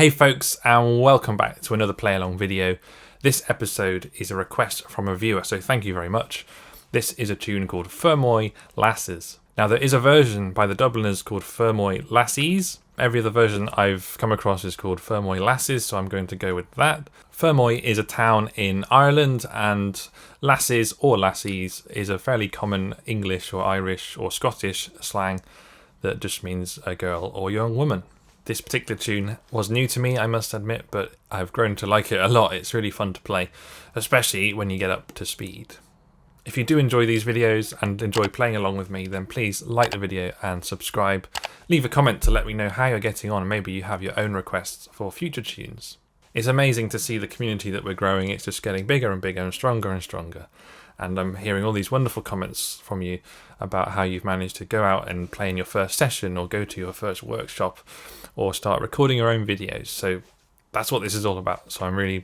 Hey folks, and welcome back to another play along video. This episode is a request from a viewer, so thank you very much. This is a tune called Fermoy Lasses. Now there is a version by the Dubliners called Fermoy Lasses. Every other version I've come across is called Fermoy Lasses, so I'm going to go with that. Fermoy is a town in Ireland, and lasses or lassies is a fairly common English or Irish or Scottish slang that just means a girl or young woman. This particular tune was new to me, I must admit, but I've grown to like it a lot. It's really fun to play, especially when you get up to speed. If you do enjoy these videos and enjoy playing along with me, then please like the video and subscribe. Leave a comment to let me know how you're getting on, and maybe you have your own requests for future tunes. It's amazing to see the community that we're growing. It's just getting bigger and bigger and stronger. And I'm hearing all these wonderful comments from you about how you've managed to go out and play in your first session or go to your first workshop or start recording your own videos. So that's what this is all about. So I'm really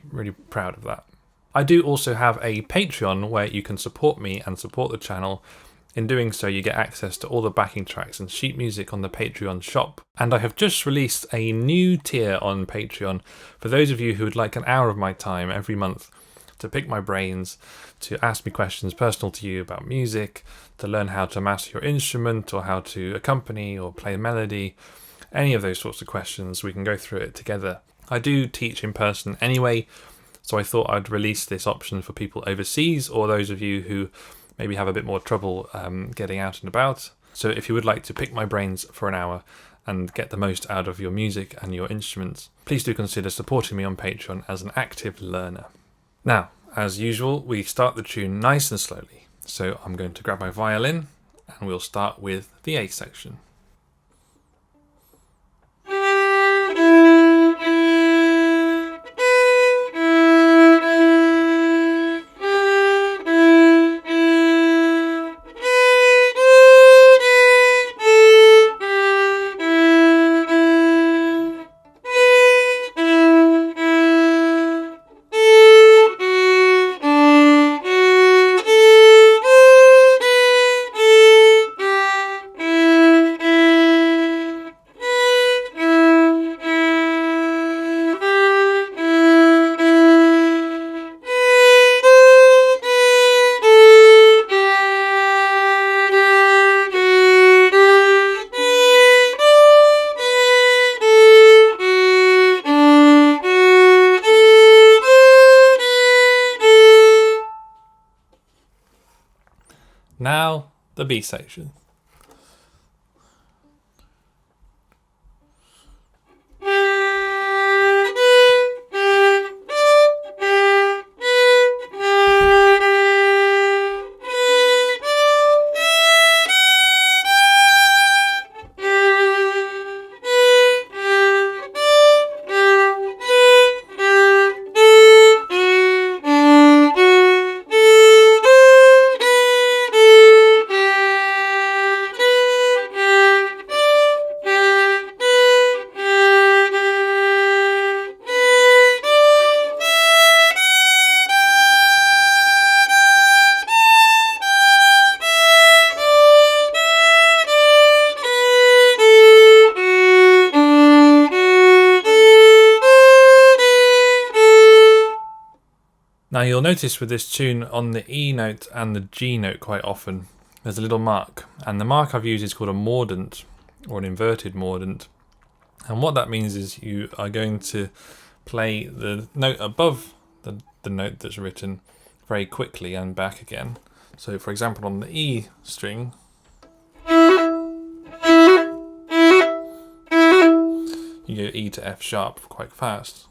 proud of that. I do also have a Patreon where you can support me and support the channel. In doing so, you get access to all the backing tracks and sheet music on the Patreon shop. And I have just released a new tier on Patreon for those of you who would like an hour of my time every month to pick my brains, to ask me questions personal to you about music, to learn how to master your instrument or how to accompany or play a melody, any of those sorts of questions. We can go through it together. I do teach in person anyway, so I thought I'd release this option for people overseas or those of you who maybe have a bit more trouble getting out and about. So if you would like to pick my brains for an hour and get the most out of your music and your instruments, please do consider supporting me on Patreon as an active learner. Now, as usual, we start the tune nice and slowly. So I'm going to grab my violin and we'll start with the A section. Now, the B section. Now you'll notice with this tune on the E note and the G note quite often there's a little mark, and the mark I've used is called a mordant or an inverted mordant, and what that means is you are going to play the note above the note that's written very quickly and back again. So for example on the E string you go E to F sharp quite fast.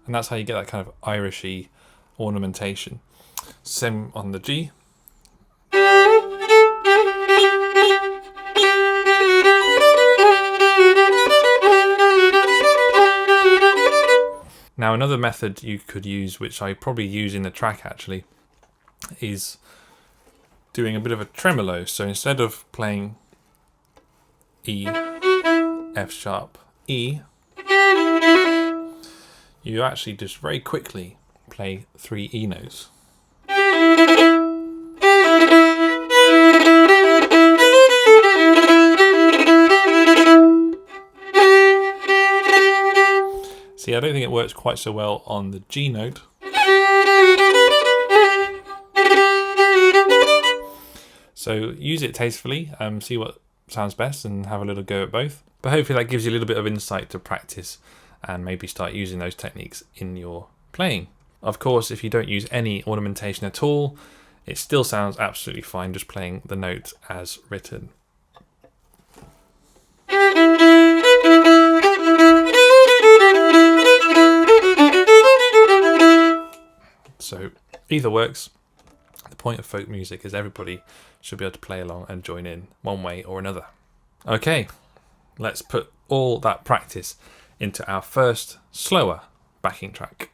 And that's how you get that kind of Irishy ornamentation. Same on the G. Now another method you could use, which I probably use in the track actually, is doing a bit of a tremolo. So instead of playing E, F sharp, E, you actually just very quickly play 3 E notes. See, I don't think it works quite so well on the G note. So use it tastefully, see what sounds best and have a little go at both. But hopefully that gives you a little bit of insight to practice and maybe start using those techniques in your playing. Of course, if you don't use any ornamentation at all, it still sounds absolutely fine just playing the note as written. So either works. The point of folk music is everybody should be able to play along and join in one way or another. Okay, let's put all that practice into our first slower backing track.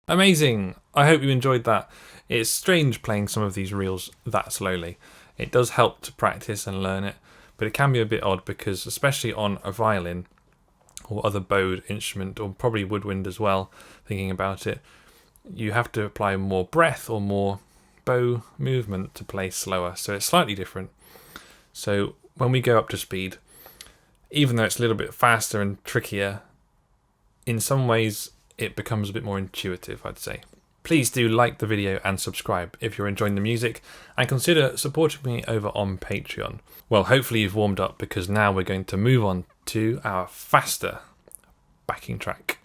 Amazing! I hope you enjoyed that. It's strange playing some of these reels that slowly. It does help to practice and learn it, but it can be a bit odd because, especially on a violin or other bowed instrument, or probably woodwind as well, thinking about it, you have to apply more breath or more bow movement to play slower, so it's slightly different. So when we go up to speed, even though it's a little bit faster and trickier, in some ways it becomes a bit more intuitive, I'd say. Please do like the video and subscribe if you're enjoying the music, and consider supporting me over on Patreon. Well, hopefully you've warmed up, because now we're going to move on to our faster backing track.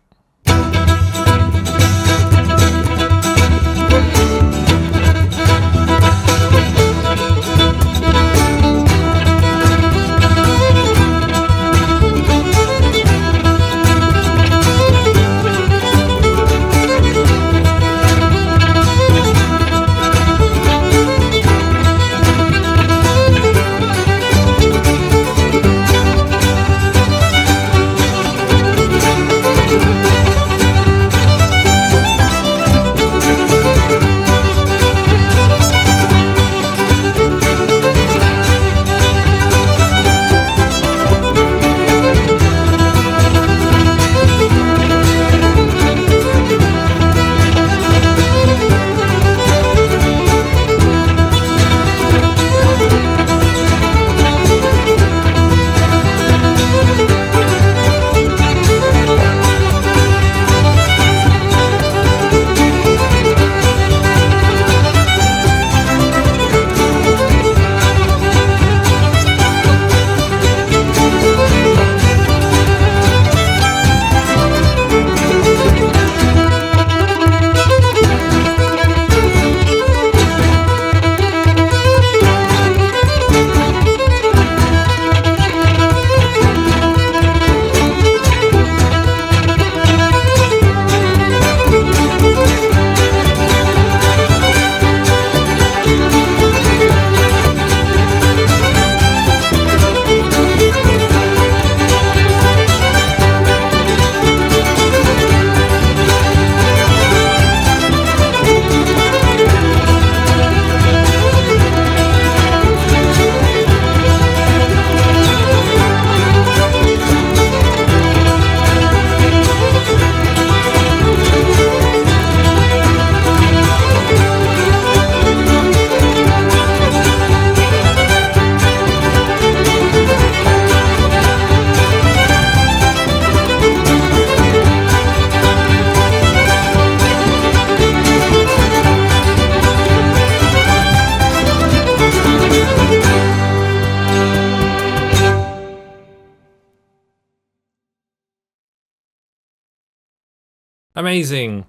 Amazing!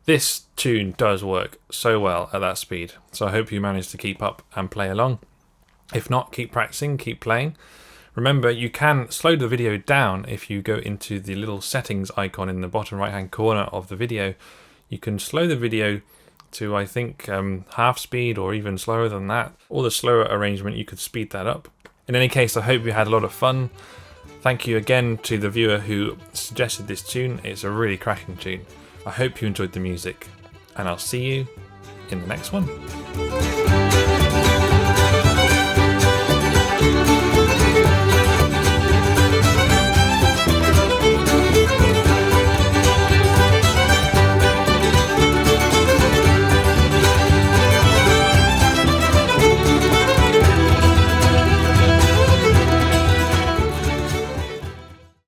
This tune does work so well at that speed, so I hope you manage to keep up and play along. If not, keep practicing, keep playing. Remember, you can slow the video down if you go into the little settings icon in the bottom right hand corner of the video. You can slow the video to, I think, half speed or even slower than that. Or the slower arrangement, you could speed that up. In any case, I hope you had a lot of fun. Thank you again to the viewer who suggested this tune. It's a really cracking tune. I hope you enjoyed the music, and I'll see you in the next one.